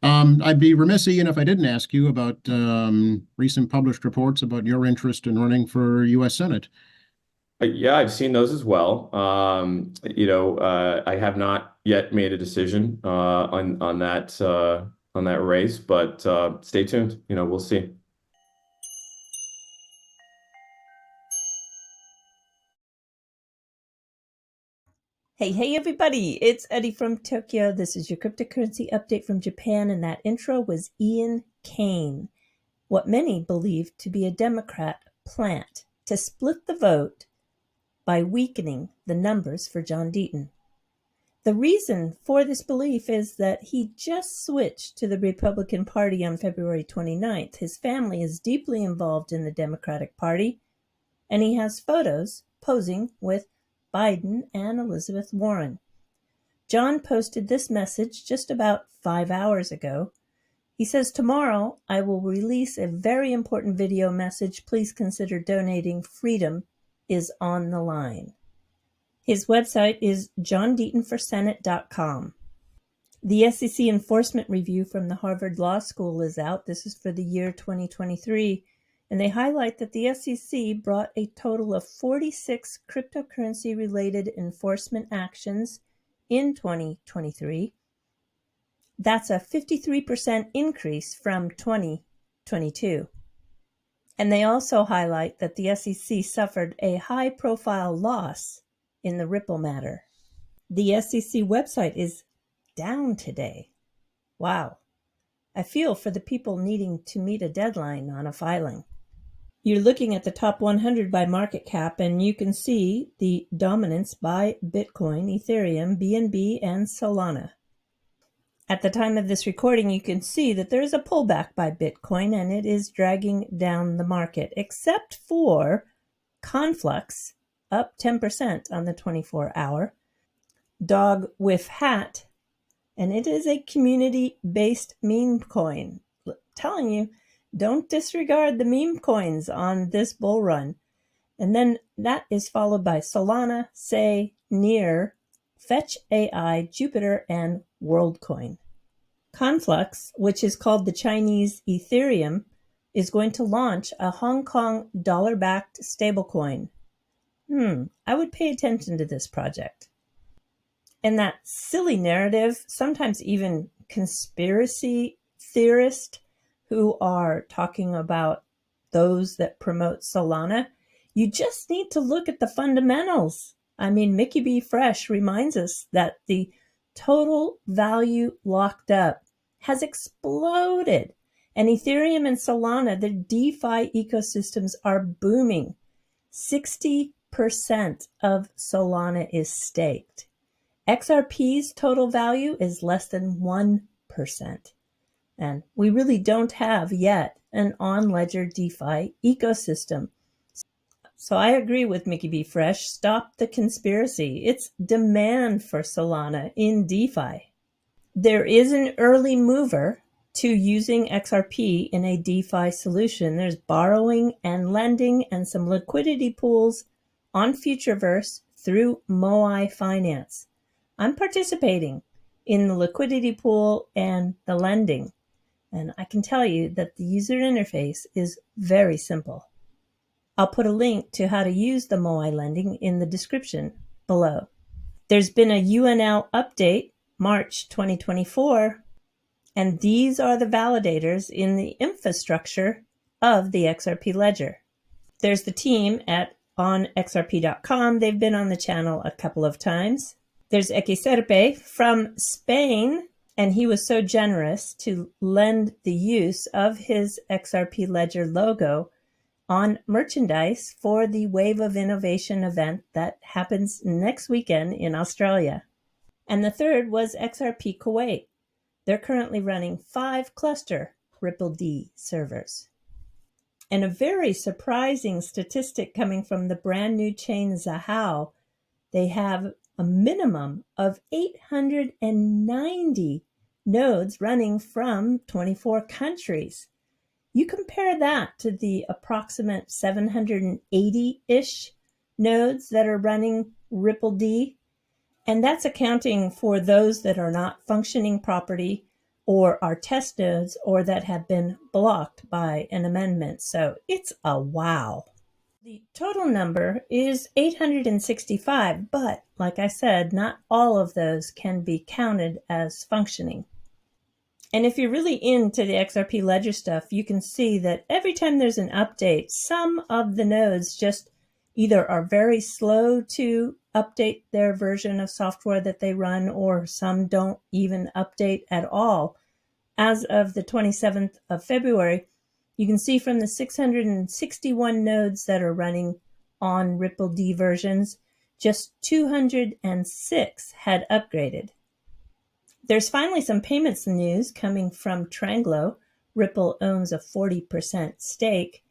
I'd be remiss, Ian, if I didn't ask you about recent published reports about your interest in running for U.S. Senate. Yeah, I've seen those as well. I have not yet made a decision on that race, but stay tuned. We'll see. Hey, everybody, it's Eddie from Tokyo. This is your cryptocurrency update from Japan, and that intro was Ian Kane, what many believe to be a Democrat plant to split the vote by weakening the numbers for John DeAton. The reason for this belief is that he just switched to the Republican Party on February 29th. His family is deeply involved in the Democratic Party, and he has photos posing with Biden and Elizabeth Warren. John posted this message just about 5 hours ago. He says, "Tomorrow I will release a very important video message. Please consider donating. Freedom is on the line." His website is johndeatonforsenate.com. The SEC enforcement review from the Harvard Law School is out. This is for the year 2023. And they highlight that the SEC brought a total of 46 cryptocurrency-related enforcement actions in 2023. That's a 53% increase from 2022. And they also highlight that the SEC suffered a high-profile loss in the Ripple matter. The SEC website is down today. Wow. I feel for the people needing to meet a deadline on a filing. You're looking at the top 100 by market cap, and you can see the dominance by Bitcoin, Ethereum, BNB, and Solana. At the time of this recording, you can see that there is a pullback by Bitcoin, and it is dragging down the market, except for Conflux, up 10% on the 24-hour. Dog with Hat, and it is a community-based meme coin. Telling you, don't disregard the meme coins on this bull run. And then that is followed by Solana, Say, Near, Fetch AI, Jupiter, and WorldCoin. Conflux, which is called the Chinese Ethereum, is going to launch a Hong Kong dollar-backed stablecoin. I would pay attention to this project. And that silly narrative, sometimes even conspiracy theorists who are talking about those that promote Solana, you just need to look at the fundamentals. I mean, Mickey B. Fresh reminds us that the total value locked up has exploded. And Ethereum and Solana, the DeFi ecosystems are booming. 60% of Solana is staked. XRP's total value is less than 1%. And we really don't have yet an on-ledger DeFi ecosystem. So I agree with Mickey B. Fresh. Stop the conspiracy. It's demand for Solana in DeFi. There is an early mover to using XRP in a DeFi solution. There's borrowing and lending and some liquidity pools on Futureverse through Moai Finance. I'm participating in the liquidity pool and the lending. And I can tell you that the user interface is very simple. I'll put a link to how to use the Moai lending in the description below. There's been a UNL update, March 2024, and these are the validators in the infrastructure of the XRP Ledger. There's the team on xrp.com. They've been on the channel a couple of times. There's XRP from Spain, and he was so generous to lend the use of his XRP Ledger logo on merchandise for the Wave of Innovation event that happens next weekend in Australia. And the third was XRP Kuwait. They're currently running 5 cluster Ripple D servers. And a very surprising statistic coming from the brand new chain Zahao, they have a minimum of 890 nodes running from 24 countries. You compare that to the approximate 780-ish nodes that are running Ripple D, and that's accounting for those that are not functioning properly or are test nodes or that have been blocked by an amendment. So it's a wow. The total number is 865, but like I said, not all of those can be counted as functioning. And if you're really into the XRP Ledger stuff, you can see that every time there's an update, some of the nodes just either are very slow to update their version of software that they run, or some don't even update at all. As of the 27th of February, you can see from the 661 nodes that are running on Ripple D versions, just 206 had upgraded. There's finally some payments news coming from Tranglo. Ripple owns a 40% stake.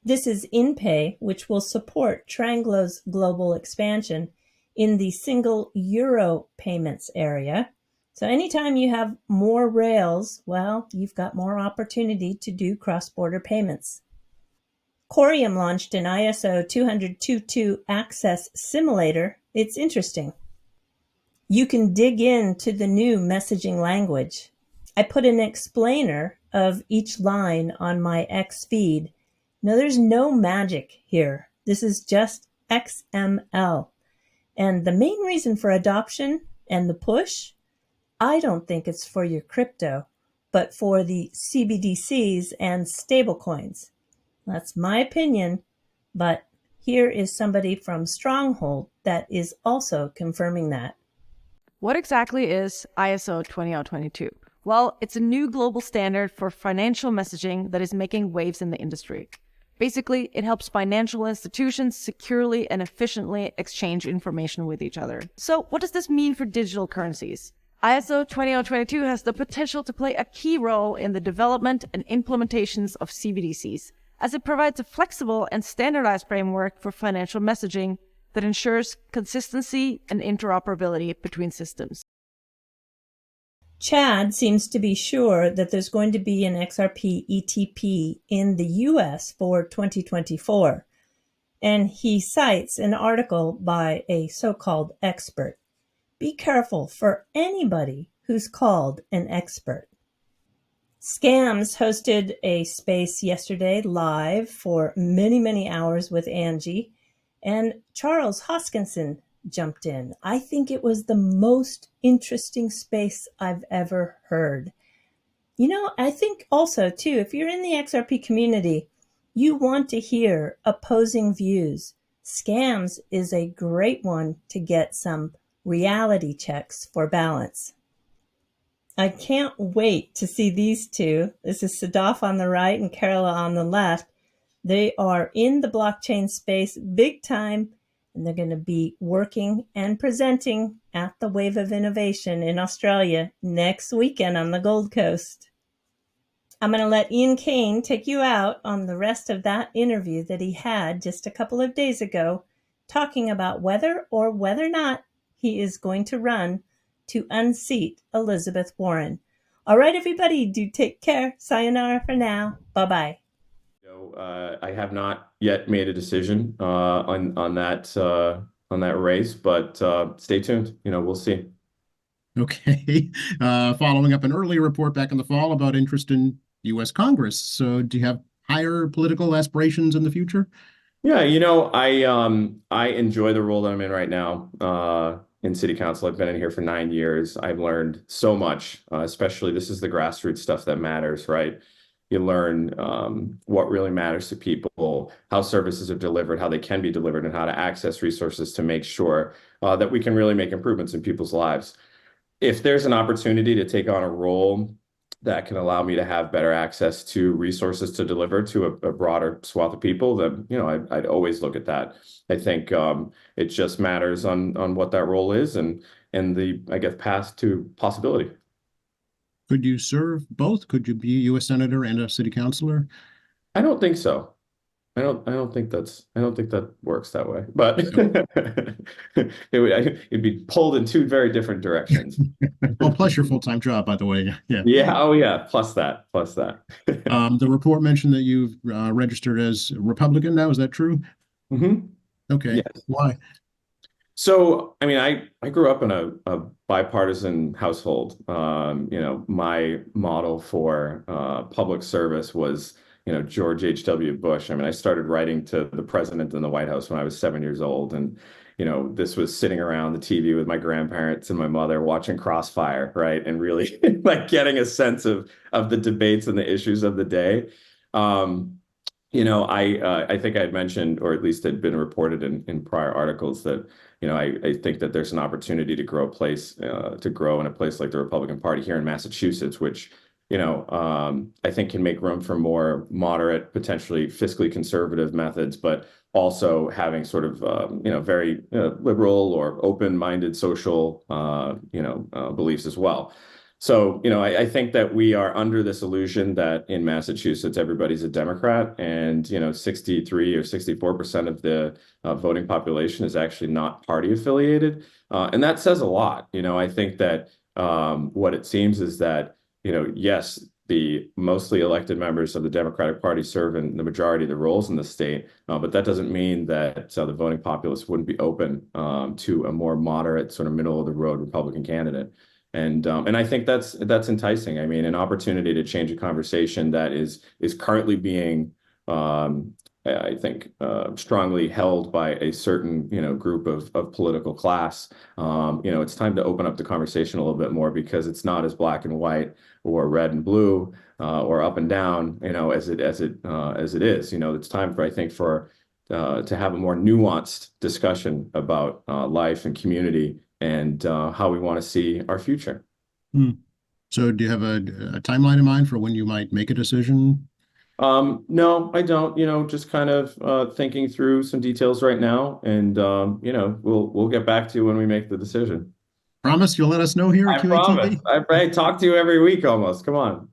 This is InPay, which will support Tranglo's global expansion in the single euro payments area. So anytime you have more rails, well, you've got more opportunity to do cross-border payments. Corium launched an ISO 200.2.2 access simulator. It's interesting. You can dig into the new messaging language. I put an explainer of each line on my X feed. No, there's no magic here. This is just XML. And the main reason for adoption and the push, I don't think it's for your crypto, but for the CBDCs and stablecoins. That's my opinion, but here is somebody from Stronghold that is also confirming that. What exactly is ISO 20022? Well, it's a new global standard for financial messaging that is making waves in the industry. Basically, it helps financial institutions securely and efficiently exchange information with each other. So what does this mean for digital currencies? ISO 20022 has the potential to play a key role in the development and implementations of CBDCs, as it provides a flexible and standardized framework for financial messaging that ensures consistency and interoperability between systems. Chad seems to be sure that there's going to be an XRP ETP in the US for 2024, and he cites an article by a so-called expert. Be careful for anybody who's called an expert. Scams hosted a space yesterday live for many, many hours with Angie, and Charles Hoskinson jumped in. I think it was the most interesting space I've ever heard. You know, I think also, too, if you're in the XRP community, you want to hear opposing views. Scams is a great one to get some reality checks for balance. I can't wait to see these two. This is Sadaf on the right and Carola on the left. They are in the blockchain space big time, and they're going to be working and presenting at the Wave of Innovation in Australia next weekend on the Gold Coast. I'm going to let Ian Kane take you out on the rest of that interview that he had just a couple of days ago, talking about whether or not he is going to run to unseat Elizabeth Warren. All right, everybody, do take care. Sayonara for now. Bye-bye. I have not yet made a decision on that race, but stay tuned. We'll see. Okay. Following up an earlier report back in the fall about interest in U.S. Congress. So do you have higher political aspirations in the future? Yeah, I enjoy the role that I'm in right now in City Council. I've been in here for 9 years. I've learned so much, especially this is the grassroots stuff that matters, right? You learn what really matters to people, how services are delivered, how they can be delivered, and how to access resources to make sure that we can really make improvements in people's lives. If there's an opportunity to take on a role that can allow me to have better access to resources to deliver to a broader swath of people, then I'd always look at that. I think it just matters on what that role is and the, I guess, path to possibility. Could you serve both? Could you be a U.S. Senator and a city councilor? I don't think so. I don't think that works that way. But it'd be pulled in two very different directions. Well, plus your full-time job, by the way. Yeah. Yeah. Oh, yeah. Plus that. The report mentioned that you've registered as Republican now. Is that true? Mm-hmm. Okay. Yes. Why? So, I mean, I grew up in a bipartisan household. My model for public service was, George H.W. Bush. I mean, I started writing to the president in the White House when I was 7 years old. And, this was sitting around the TV with my grandparents and my mother watching Crossfire, right? And really like getting a sense of the debates and the issues of the day. Um, I think I had mentioned, or at least had been reported in prior articles that, I think that there's an opportunity to grow in a place like the Republican Party here in Massachusetts, which, I think can make room for more moderate, potentially fiscally conservative methods, but also having sort of, very liberal or open-minded social, beliefs as well. So, I think that we are under this illusion that in Massachusetts, everybody's a Democrat and, 63 or 64% of the voting population is actually not party affiliated. And that says a lot. I think that what it seems is that, yes, the mostly elected members of the Democratic Party serve in the majority of the roles in the state, but that doesn't mean that the voting populace wouldn't be open to a more moderate, sort of middle of the road Republican candidate. And I think that's enticing. I mean, an opportunity to change a conversation that is currently being, I think, strongly held by a certain group of political class. It's time to open up the conversation a little bit more because it's not as black and white or red and blue or up and down, as it is. It's time for, I think, for to have a more nuanced discussion about life and community and how we want to see our future. So do you have a timeline in mind for when you might make a decision? No, I don't, just kind of thinking through some details right now, and we'll get back to you when we make the decision. Promise you'll let us know here at I promise. QATV? I talk to you every week almost. Come on.